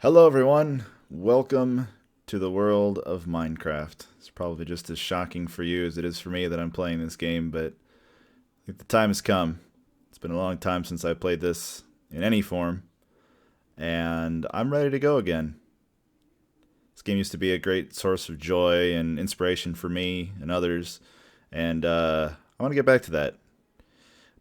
Hello everyone, welcome to the world of Minecraft. It's probably just as shocking for you as it is for me that I'm playing this game, but I think the time has come. It's been a long time since I played this in any form, and I'm ready to go again. This game used to be a great source of joy and inspiration for me and others, and I want to get back to that.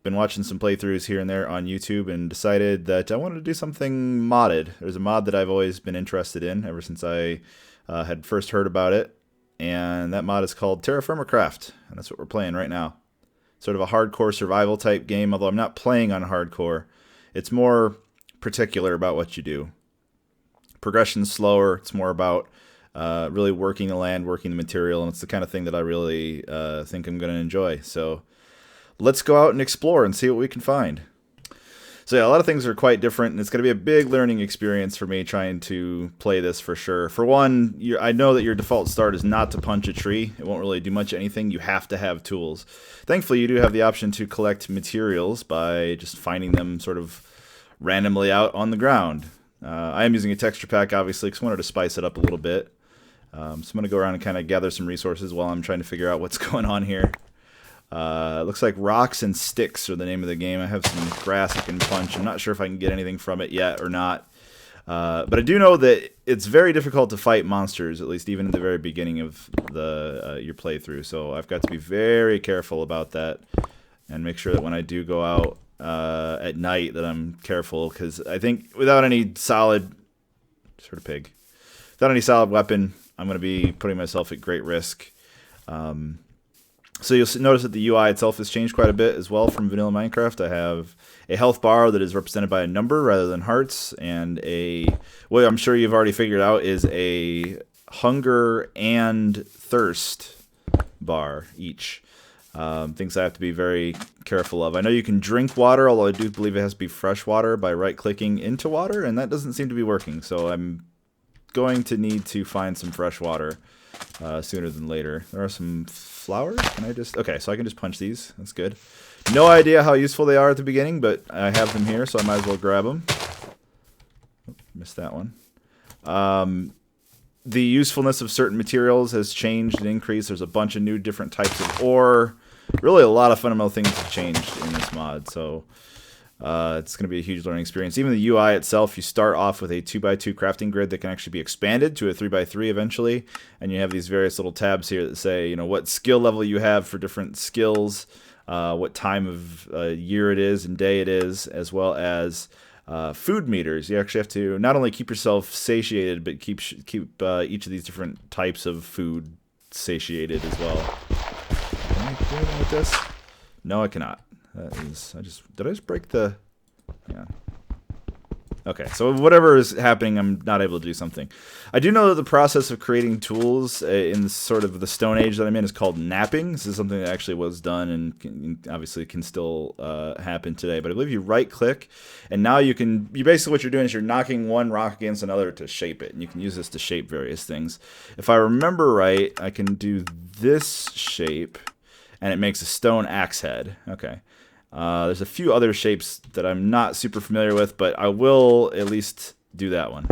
Been watching some playthroughs here and there on YouTube and decided that I wanted to do something modded. There's a mod that I've always been interested in ever since I had first heard about it, and that mod is called TerraFirmaCraft, and that's what we're playing right now. Sort of a hardcore survival type game, although I'm not playing on hardcore. It's more particular about what you do. Progression's slower. It's more about really working the land, working the material, and it's the kind of thing that I really think I'm going to enjoy. So let's go out and explore and see what we can find. So yeah, a lot of things are quite different, and it's going to be a big learning experience for me trying to play this for sure. For one, I know that your default start is not to punch a tree. It won't really do much anything. You have to have tools. Thankfully, you do have the option to collect materials by just finding them sort of randomly out on the ground. I am using a texture pack, obviously, because I wanted to spice it up a little bit. So I'm going to go around and kind of gather some resources while I'm trying to figure out what's going on here. It looks like rocks and sticks are the name of the game. I have some grass I can punch. I'm not sure if I can get anything from it yet or not. But I do know that it's very difficult to fight monsters, at least even in the very beginning of your playthrough. So I've got to be very careful about that and make sure that when I do go out at night that I'm careful, because I think without any solid without any solid weapon, I'm going to be putting myself at great risk. So you'll notice that the UI itself has changed quite a bit as well from vanilla Minecraft. I have a health bar that is represented by a number rather than hearts, and what I'm sure you've already figured out is a hunger and thirst bar each. Things I have to be very careful of. I know you can drink water, although I do believe it has to be fresh water by right-clicking into water, and that doesn't seem to be working. So I'm going to need to find some fresh water sooner than later. There are some flowers. Okay, so I can just punch these. That's good. No idea how useful they are at the beginning, but I have them here, so I might as well grab them. Oh, missed that one. The usefulness of certain materials has changed and increased. There's a bunch of new different types of ore. Really, a lot of fundamental things have changed in this mod, so it's going to be a huge learning experience. Even the UI itself, you start off with a 2x2 crafting grid that can actually be expanded to a 3x3 eventually, and you have these various little tabs here that say, you know, what skill level you have for different skills, what time of year it is and day it is, as well as food meters. You actually have to not only keep yourself satiated, but keep each of these different types of food satiated as well. Can I do anything with this? No, I cannot. Did I just break the... Yeah. Okay, so whatever is happening, I'm not able to do something. I do know that the process of creating tools in sort of the Stone Age that I'm in is called knapping. This is something that actually was done and obviously can still happen today. But I believe you right-click, and now basically what you're doing is you're knocking one rock against another to shape it, and you can use this to shape various things. If I remember right, I can do this shape, and it makes a stone axe head. Okay. There's a few other shapes that I'm not super familiar with, but I will at least do that one.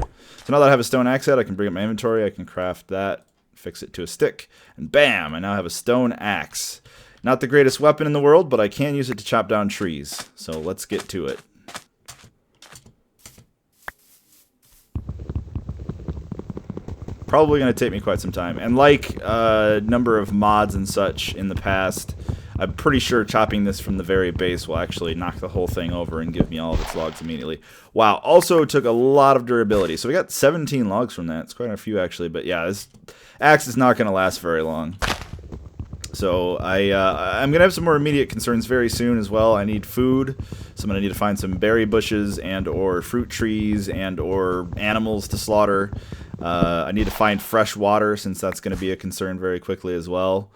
So now that I have a stone axe head, I can bring up my inventory, I can craft that, fix it to a stick, and bam! I now have a stone axe. Not the greatest weapon in the world, but I can use it to chop down trees. So let's get to it. Probably going to take me quite some time. And like a number of mods and such in the past, I'm pretty sure chopping this from the very base will actually knock the whole thing over and give me all of its logs immediately. Wow, also took a lot of durability. So we got 17 logs from that. It's quite a few actually, but yeah, this axe is not going to last very long. So I'm going to have some more immediate concerns very soon as well. I need food, so I'm going to need to find some berry bushes and or fruit trees and or animals to slaughter. I need to find fresh water, since that's going to be a concern very quickly as well.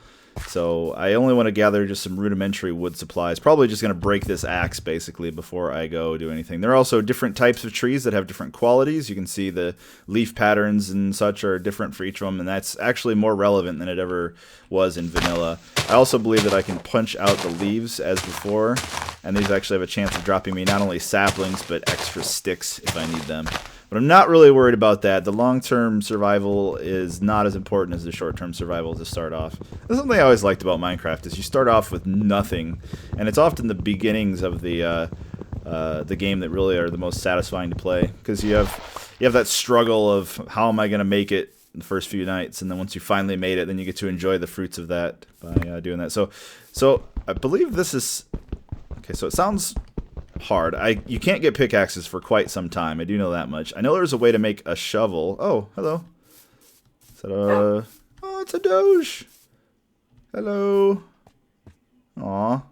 So I only want to gather just some rudimentary wood supplies. Probably just going to break this axe, basically, before I go do anything. There are also different types of trees that have different qualities. You can see the leaf patterns and such are different for each of them, and that's actually more relevant than it ever was in vanilla. I also believe that I can punch out the leaves as before, and these actually have a chance of dropping me not only saplings, but extra sticks if I need them. But I'm not really worried about that. The long-term survival is not as important as the short-term survival to start off. That's something I always liked about Minecraft is you start off with nothing, and it's often the beginnings of the game that really are the most satisfying to play, because you have that struggle of how am I going to make it the first few nights, and then once you finally made it, then you get to enjoy the fruits of that by doing that. So I believe this is okay. So it sounds hard. You can't get pickaxes for quite some time. I do know that much. I know there's a way to make a shovel. Oh, hello. Is that a... Oh, it's a Doge. Hello. Aw. I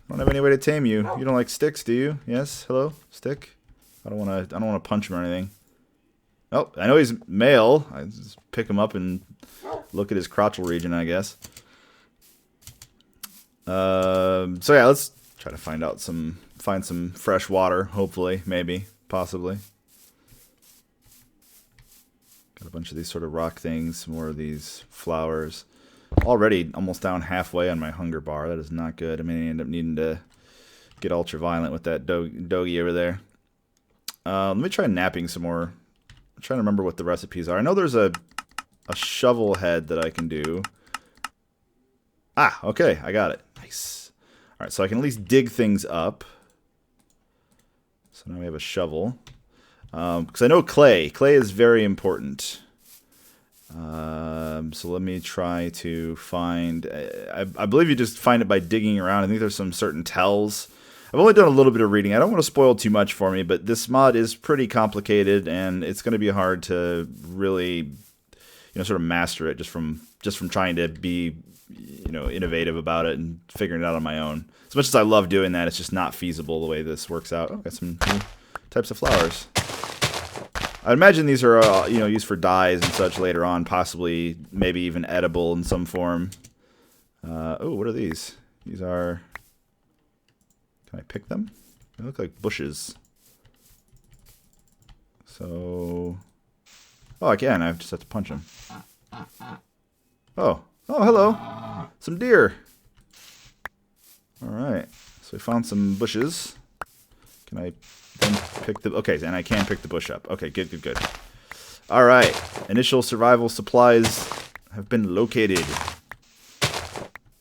don't have any way to tame you. You don't like sticks, do you? Yes. Hello, stick. I don't want to punch him or anything. Oh, I know he's male. I just pick him up and look at his crotchal region, I guess. So yeah, let's try to find some fresh water. Hopefully, maybe, possibly. Got a bunch of these sort of rock things. More of these flowers. Already almost down halfway on my hunger bar. That is not good. I may end up needing to get ultra violent with that doggy over there. Let me try napping some more. I'm trying to remember what the recipes are. I know there's a shovel head that I can do. Ah, okay, I got it. Nice. All right, so I can at least dig things up. So now we have a shovel. Because I know clay. Clay is very important. So let me try to find... I believe you just find it by digging around. I think there's some certain tells. I've only done a little bit of reading. I don't want to spoil too much for me, but this mod is pretty complicated, and it's going to be hard to really, sort of master it just from trying to be, innovative about it and figuring it out on my own. As much as I love doing that, it's just not feasible the way this works out. Oh, got some new types of flowers. I imagine these are, used for dyes and such later on, possibly, maybe even edible in some form. Oh, what are these? These are... Can I pick them? They look like bushes. So... Oh, I can. I just have to punch them. Oh. Oh, hello. Some deer. Alright. So we found some bushes. Can I then pick the... Okay, and I can pick the bush up. Okay, good, good, good. Alright. Initial survival supplies have been located.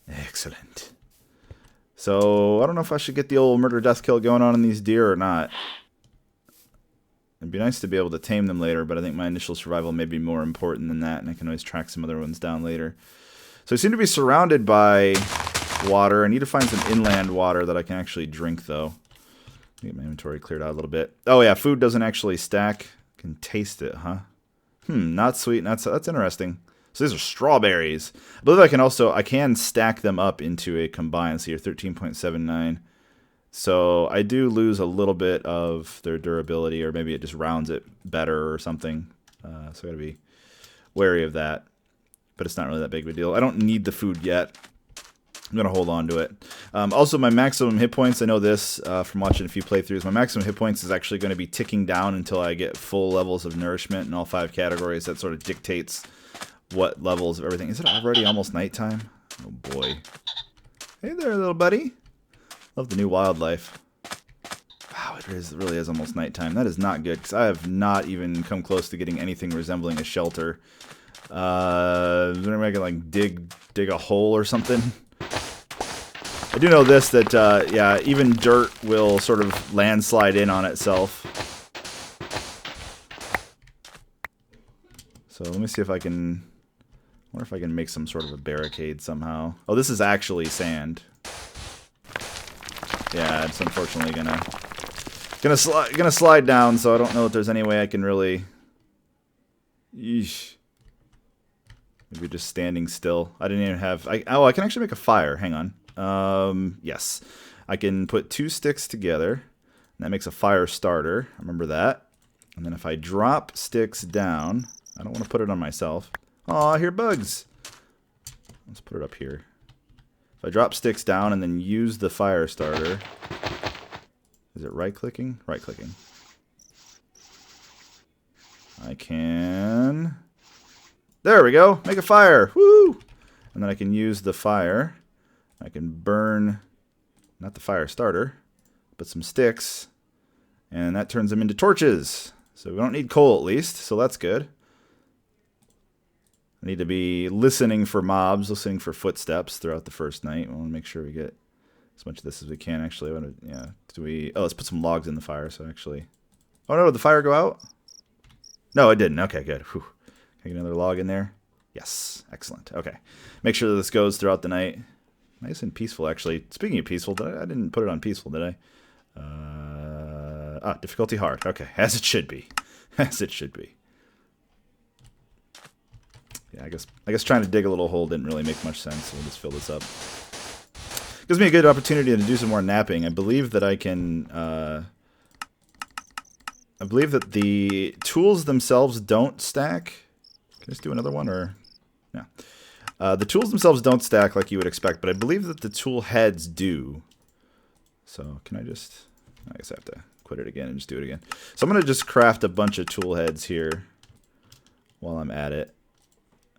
Excellent. So, I don't know if I should get the old murder death kill going on in these deer or not. It'd be nice to be able to tame them later, but I think my initial survival may be more important than that, and I can always track some other ones down later. So I seem to be surrounded by water. I need to find some inland water that I can actually drink, though. Get my inventory cleared out a little bit. Oh yeah, food doesn't actually stack. I can taste it, huh? Not sweet. That's interesting. So these are strawberries. I believe I can stack them up into a combined. So you're 13.79. So I do lose a little bit of their durability, or maybe it just rounds it better or something. So I gotta be wary of that. But it's not really that big of a deal. I don't need the food yet. I'm gonna hold on to it. Also, my maximum hit points, I know this from watching a few playthroughs, my maximum hit points is actually going to be ticking down until I get full levels of nourishment in all 5 categories. That sort of dictates what levels of everything. Is it already almost nighttime? Oh boy. Hey there, little buddy. Love the new wildlife. Wow, it really is almost nighttime. That is not good, because I have not even come close to getting anything resembling a shelter. Is there any way I can, like, dig a hole or something? I do know this, that, yeah, even dirt will sort of landslide in on itself. So let me see if I can... I wonder if I can make some sort of a barricade somehow. Oh, this is actually sand. Yeah, it's unfortunately gonna slide down, so I don't know if there's any way I can really... Yeesh. Maybe just standing still. I didn't even have... Oh, I can actually make a fire. Hang on. Yes. I can put 2 sticks together, and that makes a fire starter. Remember that. And then if I drop sticks down... I don't want to put it on myself. Aw, I hear bugs. Let's put it up here. If I drop sticks down and then use the fire starter... Is it right-clicking? Right-clicking. I can... There we go! Make a fire! Woo! And then I can use the fire. I can burn... Not the fire starter, but some sticks. And that turns them into torches. So we don't need coal at least, so that's good. I need to be listening for mobs, listening for footsteps throughout the first night. We want to make sure we get as much of this as we can, actually. Yeah, oh, let's put some logs in the fire, so actually... Oh no, did the fire go out? No, it didn't. Okay, good. Whew. Can I get another log in there? Yes, excellent. Okay. Make sure that this goes throughout the night. Nice and peaceful, actually. Speaking of peaceful, I didn't put it on peaceful, did I? Difficulty hard. Okay, as it should be. As it should be. Yeah, I guess trying to dig a little hole didn't really make much sense, so we'll just fill this up. Gives me a good opportunity to do some more napping. I believe that I can... I believe that the tools themselves don't stack. Can I just do another one, or... No. The tools themselves don't stack like you would expect, but I believe that the tool heads do. So, can I just... I guess I have to quit it again and just do it again. So I'm going to just craft a bunch of tool heads here while I'm at it.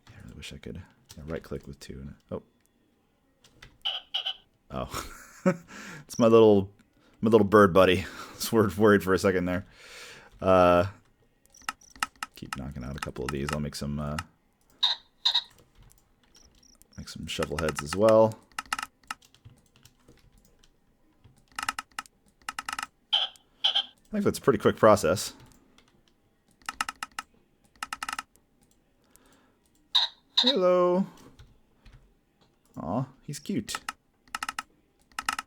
I really wish I could right-click with two. Oh. Oh. It's my little bird buddy. I was worried for a second there. Keep knocking out a couple of these. I'll make some shovel heads as well. I think that's a pretty quick process. Hello. Aw, he's cute.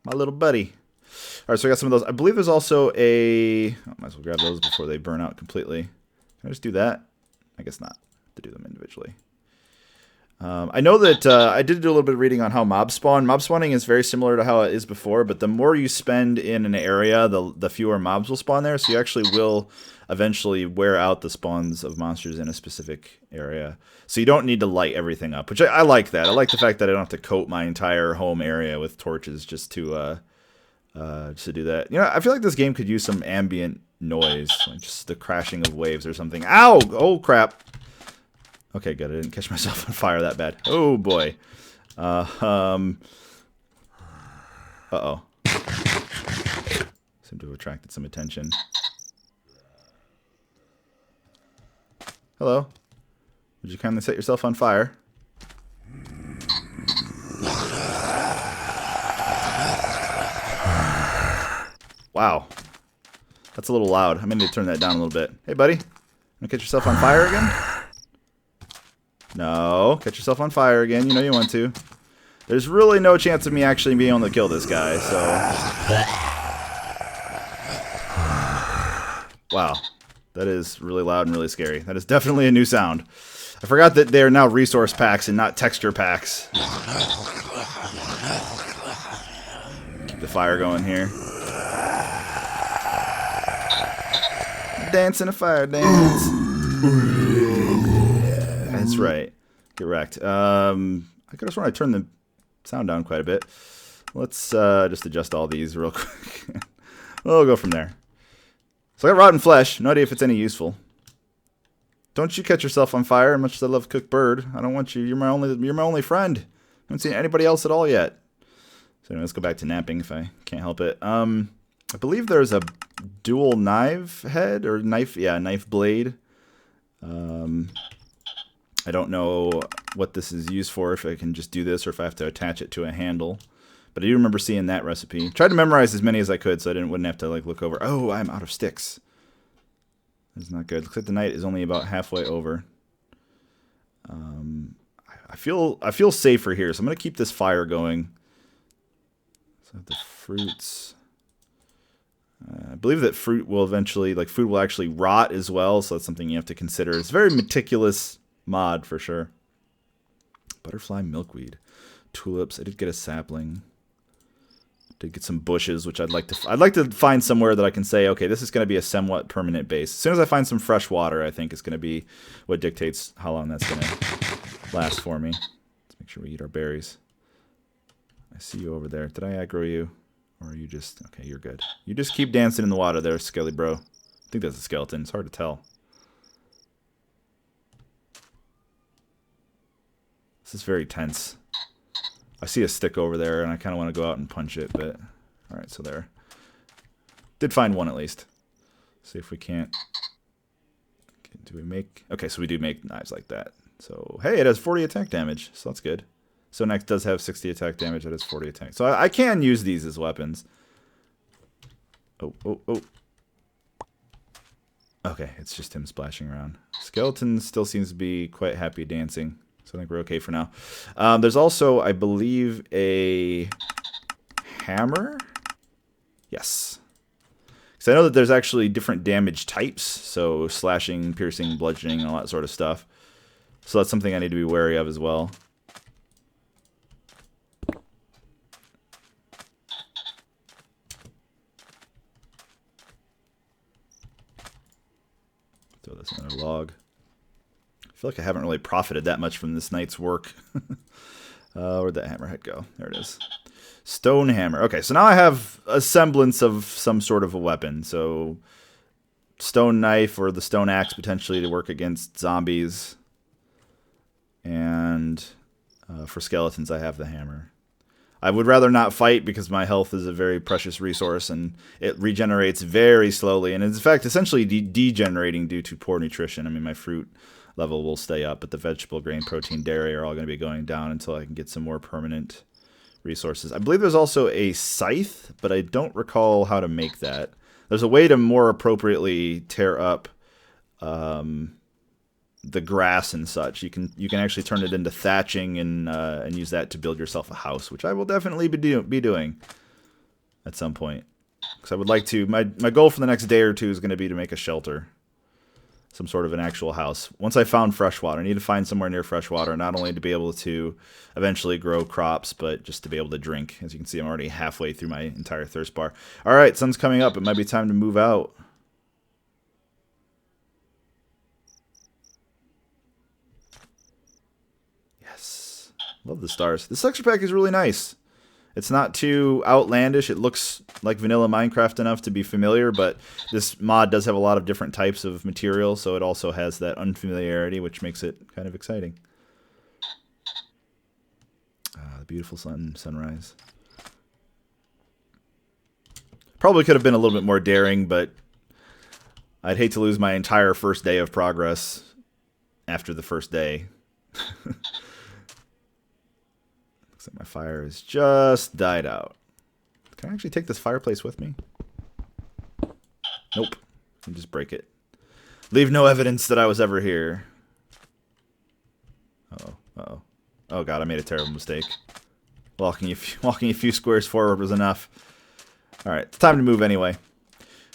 My little buddy. Alright, so I got some of those. I believe there's also a... I might as well grab those before they burn out completely. Can I just do that? I guess not. To do them individually. I know that I did do a little bit of reading on how mobs spawn. Mob spawning is very similar to how it is before, but the more you spend in an area, the fewer mobs will spawn there. So you actually will eventually wear out the spawns of monsters in a specific area. So you don't need to light everything up, which I like that. I like the fact that I don't have to coat my entire home area with torches just to do that. You know, I feel like this game could use some ambient noise, like just the crashing of waves or something. Ow! Oh, crap. Okay, good. I didn't catch myself on fire that bad. Oh, boy. Uh-oh. Seem to have attracted some attention. Hello. Would you kindly set yourself on fire? Wow. That's a little loud. I may need to turn that down a little bit. Hey, buddy. Wanna catch yourself on fire again? No. Catch yourself on fire again. You know you want to. There's really no chance of me actually being able to kill this guy, so... Wow. That is really loud and really scary. That is definitely a new sound. I forgot that they are now resource packs and not texture packs. Keep the fire going here. Dance in a fire dance. That's right. Get wrecked. I could have sworn I turned the sound down quite a bit. Let's just adjust all these real quick. We'll go from there. So I got rotten flesh. No idea if it's any useful. Don't you catch yourself on fire, much as I love cooked bird. I don't want you. You're my only friend. I haven't seen anybody else at all yet. So anyway, let's go back to napping if I can't help it. I believe there's a dual knife head or knife blade. I don't know what this is used for, if I can just do this or if I have to attach it to a handle. But I do remember seeing that recipe. Tried to memorize as many as I could so I wouldn't have to like look over. Oh, I'm out of sticks. That's not good. Looks like the night is only about halfway over. I feel safer here, so I'm gonna keep this fire going. So the fruits. I believe that fruit will eventually, food will actually rot as well, so that's something you have to consider. It's a very meticulous mod for sure. Butterfly milkweed, tulips. I did get a sapling. Did get some bushes, which I'd like to find somewhere that I can say, okay, this is going to be a somewhat permanent base. As soon as I find some fresh water, I think it's going to be what dictates how long that's going to last for me. Let's make sure we eat our berries. I see you over there. Did I aggro you? Or are you just... Okay, you're good. You just keep dancing in the water there, Skelly bro. I think that's a skeleton. It's hard to tell. This is very tense. I see a stick over there, and I kind of want to go out and punch it, but... Alright, so there. Did find one, at least. See if we can't Do we make... Okay, so we do make knives like that. So, hey, it has 40 attack damage, so that's good. So next does have 60 attack damage, that has 40 attack. So I can use these as weapons. Oh, oh, oh. Okay, it's just him splashing around. Skeleton still seems to be quite happy dancing, so I think we're okay for now. There's also, I believe, a hammer? Yes. Because I know that there's actually different damage types, so slashing, piercing, bludgeoning, and all that sort of stuff. So that's something I need to be wary of as well. Throw this in another log. I feel like I haven't really profited that much from this night's work. Where'd that hammerhead go? There it is. Stone hammer. Okay, so now I have a semblance of some sort of a weapon. So stone knife or the stone axe potentially to work against zombies. And for skeletons, I have the hammer. I would rather not fight because my health is a very precious resource and it regenerates very slowly. And it's, in fact, essentially degenerating due to poor nutrition. I mean, my fruit level will stay up, but the vegetable, grain, protein, dairy are all going to be going down until I can get some more permanent resources. I believe there's also a scythe, but I don't recall how to make that. There's a way to more appropriately tear up the grass and such. You can actually turn it into thatching and use that to build yourself a house, which I will definitely be doing at some point. Because I would like to. My goal for the next day or two is going to be to make a shelter, some sort of an actual house. Once I found fresh water, I need to find somewhere near fresh water, not only to be able to eventually grow crops, but just to be able to drink. As you can see, I'm already halfway through my entire thirst bar. All right, sun's coming up. It might be time to move out. Yes. Love the stars. This texture pack is really nice. It's not too outlandish. It looks like vanilla Minecraft enough to be familiar, but this mod does have a lot of different types of material, so it also has that unfamiliarity, which makes it kind of exciting. The beautiful sunrise. Probably could have been a little bit more daring, but I'd hate to lose my entire first day of progress after the first day. Looks like my fire has just died out. Can I actually take this fireplace with me? Nope. I can just break it. Leave no evidence that I was ever here. Uh-oh. Uh-oh. Oh god, I made a terrible mistake. Walking a few squares forward was enough. Alright, it's time to move anyway.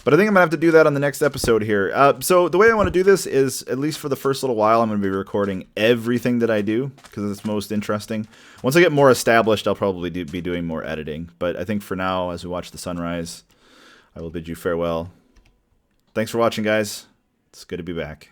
But I think I'm going to have to do that on the next episode here. So the way I want to do this is, at least for the first little while, I'm going to be recording everything that I do, because it's most interesting. Once I get more established, I'll probably be doing more editing. But I think for now, as we watch the sunrise, I will bid you farewell. Thanks for watching, guys. It's good to be back.